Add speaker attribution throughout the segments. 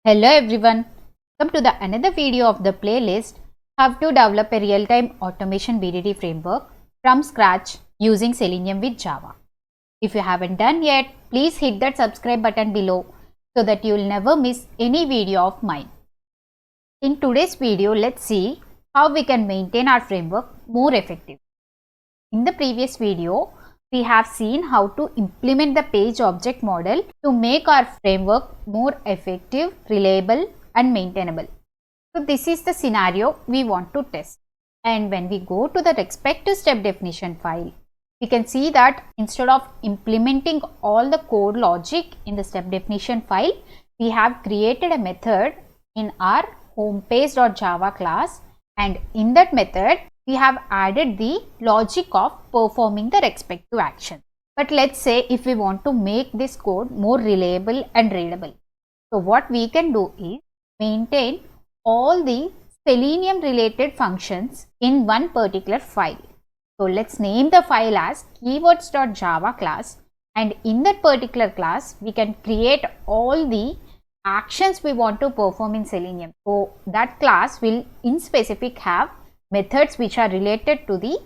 Speaker 1: Hello everyone, welcome to the another video of the playlist How to Develop a Real-Time Automation BDD Framework from scratch using Selenium with Java. If you haven't done yet, please hit that subscribe button below so that you will never miss any video of mine. In today's video, let's see how we can maintain our framework more effectively. In the previous video, we have seen how to implement the page object model to make our framework more effective, reliable and maintainable. So this is the scenario we want to test. And when we go to the respective step definition file, we can see that instead of implementing all the code logic in the step definition file, we have created a method in our homepage.java class, and in that method we have added the logic of performing the respective action. But let's say if we want to make this code more reliable and readable, so what we can do is maintain all the Selenium related functions in one particular file. So let's name the file as keywords.java class, and in that particular class we can create all the actions we want to perform in Selenium. So that class will in specific have methods which are related to the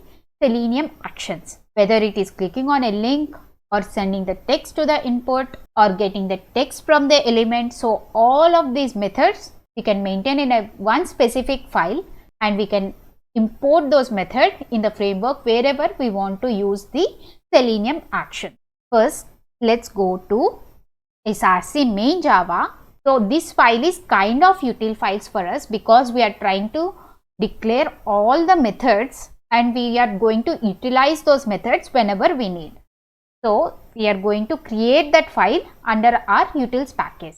Speaker 1: Selenium actions, whether it is clicking on a link or sending the text to the input or getting the text from the element. So all of these methods we can maintain in a one specific file, and we can import those methods in the framework wherever we want to use the Selenium action. First, let's go to src main java. So this file is kind of util files for us because we are trying to declare all the methods and we are going to utilize those methods whenever we need. So we are going to create that file under our utils package.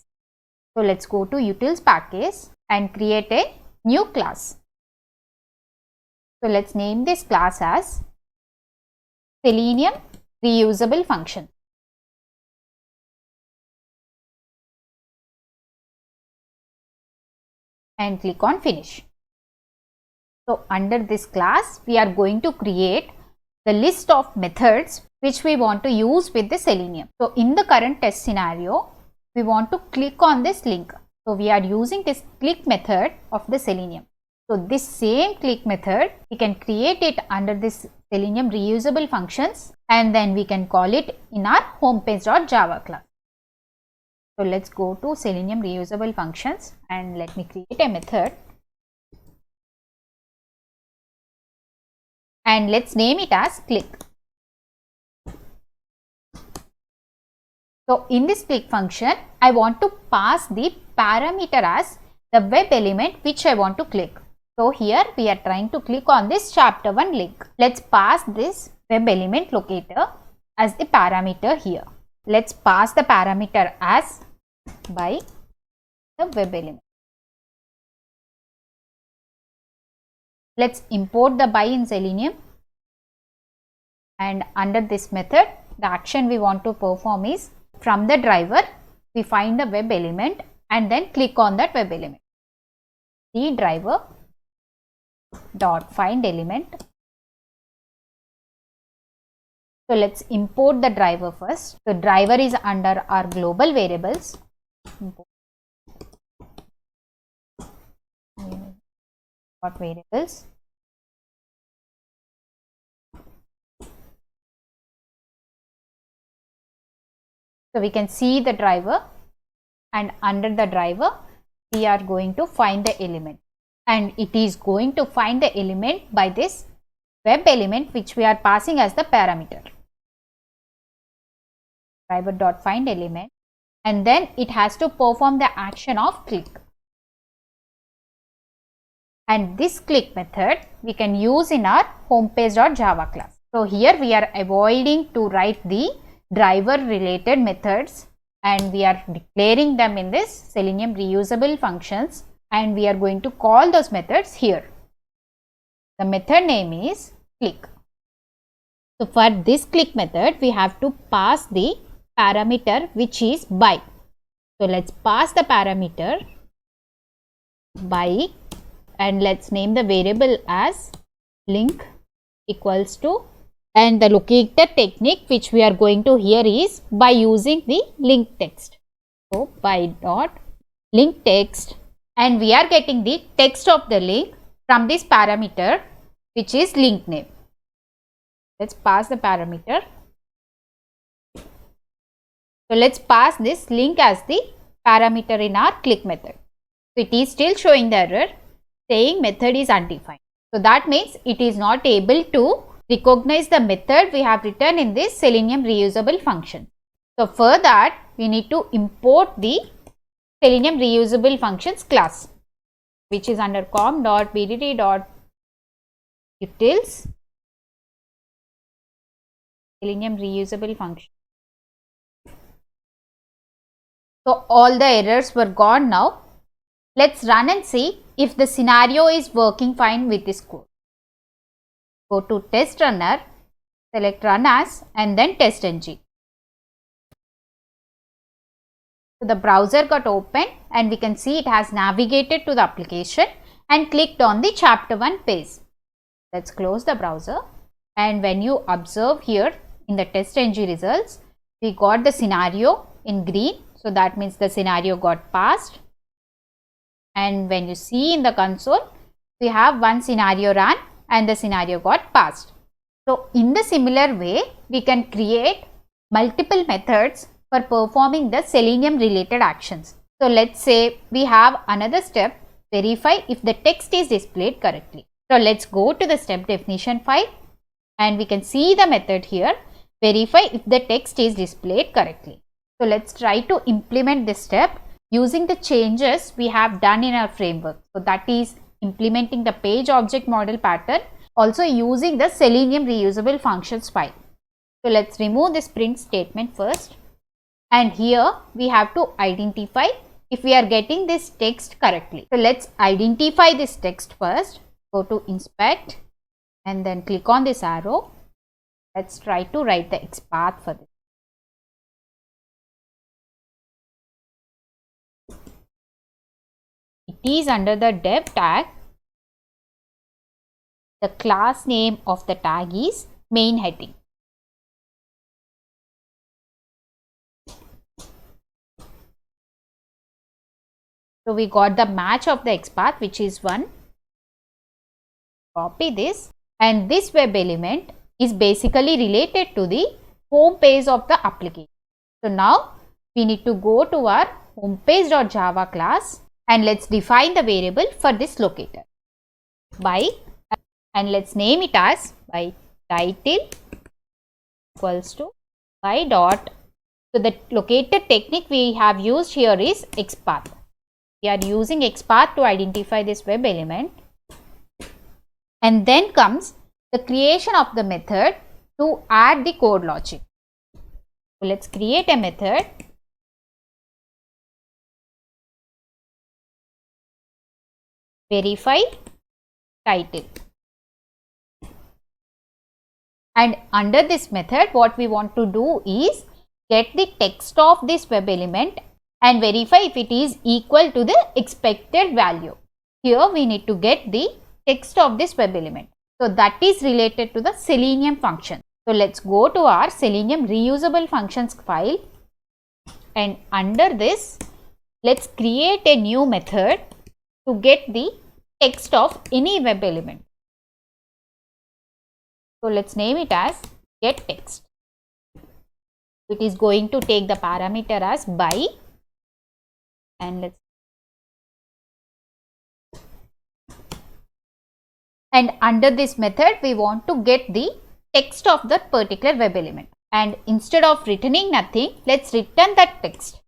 Speaker 1: So let's go to utils package and create a new class. So let's name this class as Selenium reusable function. And click on finish. So under this class we are going to create the list of methods which we want to use with the Selenium. So in the current test scenario, we want to click on this link. So we are using this click method of the Selenium. So this same click method we can create it under this Selenium reusable functions, and then we can call it in our homepage.java class. So let's go to Selenium reusable functions and let me create a method. And let's name it as click. So in this click function, I want to pass the parameter as the web element which I want to click. So here we are trying to click on this chapter 1 link. Let's pass this web element locator as the parameter here. Let's pass the parameter as by the web element. Let's import the by in Selenium, and under this method the action we want to perform is from the driver we find the web element and then click on that web element. The driver dot find element. So let's import the driver first. So driver is under our global variables. Dot variables. So we can see the driver, and under the driver we are going to find the element, and it is going to find the element by this web element which we are passing as the parameter. Driver dot find element, and then it has to perform the action of click. And this click method we can use in our homepage.java class. So here we are avoiding to write the driver related methods, and we are declaring them in this Selenium reusable functions, and we are going to call those methods here. The method name is click. So for this click method we have to pass the parameter which is by. So let's pass the parameter by, and let's name the variable as link equals to, and the locator technique which we are going to here is by using the link text. So by dot link text, and we are getting the text of the link from this parameter, which is link name. Let's pass the parameter. So let's pass this link as the parameter in our click method. So it is still showing the error saying method is undefined. So that means it is not able to recognize the method we have written in this Selenium reusable function. So for that, we need to import the Selenium reusable functions class, which is under com.bdt.utils Selenium reusable function. So all the errors were gone now. Let's run and see if the scenario is working fine with this code. Go to test runner, select run as, and then test ng. So the browser got opened and we can see it has navigated to the application and clicked on the chapter 1 page. Let's close the browser, and when you observe here in the test ng results, we got the scenario in green. So that means the scenario got passed. And when you see in the console, we have one scenario run and the scenario got passed. So in the similar way, we can create multiple methods for performing the Selenium related actions. So let's say we have another step, verify if the text is displayed correctly. So let's go to the step definition file, and we can see the method here, verify if the text is displayed correctly. So let's try to implement this step using the changes we have done in our framework. So that is implementing the page object model pattern, also using the Selenium reusable functions file. So let's remove this print statement first, and here we have to identify if we are getting this text correctly. So let's identify this text first. Go to inspect and then click on this arrow. Let's try to write the XPath for this. It is under the dev tag. The class name of the tag is main heading. So we got the match of the XPath, which is 1. Copy this, and this web element is basically related to the home page of the application. So now we need to go to our homepage.java class, and let's define the variable for this locator by, and let's name it as by title equals to by dot. So the locator technique we have used here is XPath. We are using XPath to identify this web element, and then comes the creation of the method to add the code logic. So let's create a method. Verify title, and under this method what we want to do is get the text of this web element and verify if it is equal to the expected value. Here we need to get the text of this web element. So that is related to the Selenium function. So let's go to our Selenium reusable functions file, and under this let's create a new method to get the text of any web element. So let's name it as get text. It is going to take the parameter as by, and let's, and under this method we want to get the text of that particular web element, and instead of returning nothing, let's return that text.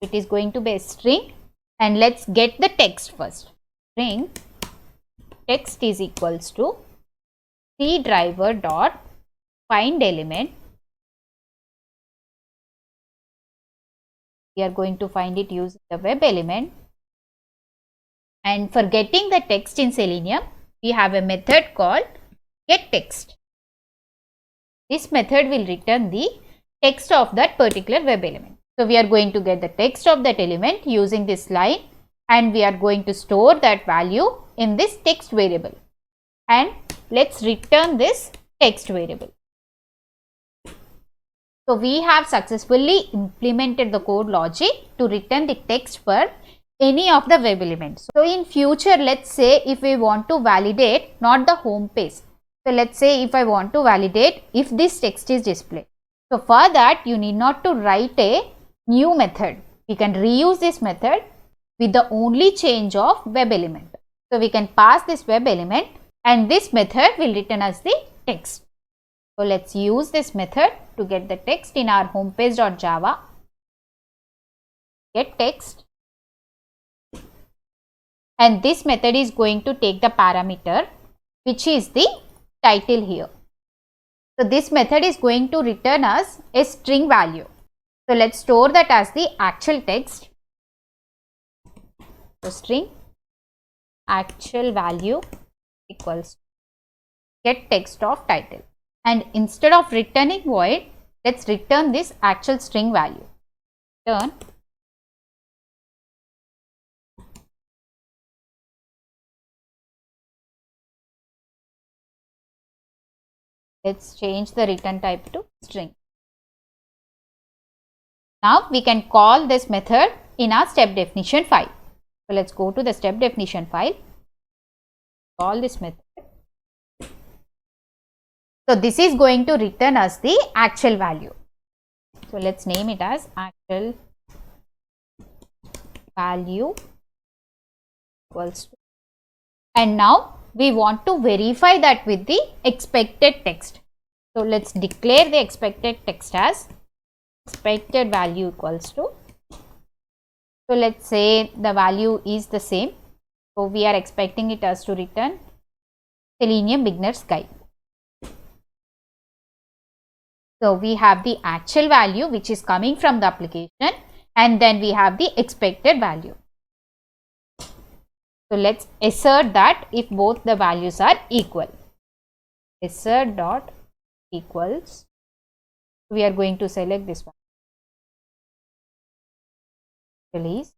Speaker 1: It is going to be a string, and let's get the text first. String text is equals to C driver dot find element. We are going to find it using the web element, and for getting the text in Selenium we have a method called getText. This method will return the text of that particular web element. So we are going to get the text of that element using this line, and we are going to store that value in this text variable, and let's return this text variable. So we have successfully implemented the code logic to return the text for any of the web elements. So in future, let's say if we want to validate not the home page. So let's say if I want to validate if this text is displayed. So for that you need not to write a new method. We can reuse this method with the only change of web element. So we can pass this web element and this method will return us the text. So let's use this method to get the text in our homepage.java. Get text. And this method is going to take the parameter which is the title here. So this method is going to return us a string value. So let's store that as the actual text. So string actual value equals get text of title. And instead of returning void, let's return this actual string value. Return let's change the return type to string. Now we can call this method in our step definition file. So let's go to the step definition file. Call this method. So this is going to return us the actual value. So let's name it as actual value equals to. And now we want to verify that with the expected text. So let's declare the expected text as expected value equals to. So let's say the value is the same. So we are expecting it as to return Selenium Beginner's Guide. So we have the actual value which is coming from the application and then we have the expected value. So let's assert that if both the values are equal. Assert dot equals. We are going to select this one. Release.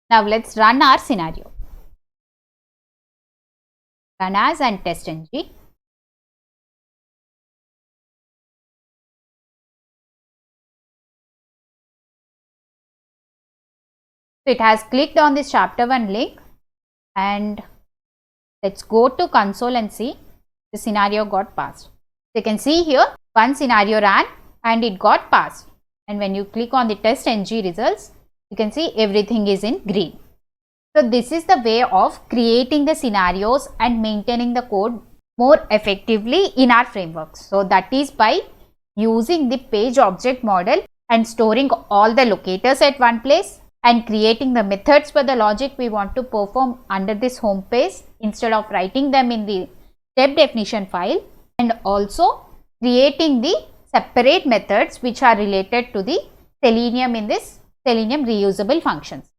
Speaker 1: Now let's run our scenario. Run as and test ng. So it has clicked on this chapter 1 link and let's go to console and see the scenario got passed. So you can see here one scenario ran and it got passed, and when you click on the test ng results, you can see everything is in green. So this is the way of creating the scenarios and maintaining the code more effectively in our frameworks. So that is by using the page object model and storing all the locators at one place and creating the methods for the logic we want to perform under this home page instead of writing them in the step definition file, and also creating the separate methods which are related to the Selenium in this Selenium reusable functions.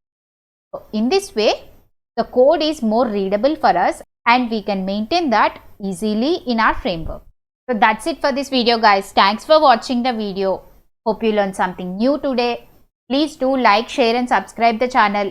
Speaker 1: So in this way, the code is more readable for us and we can maintain that easily in our framework. So that's it for this video, guys. Thanks for watching the video. Hope you learned something new today. Please do like, share and subscribe the channel.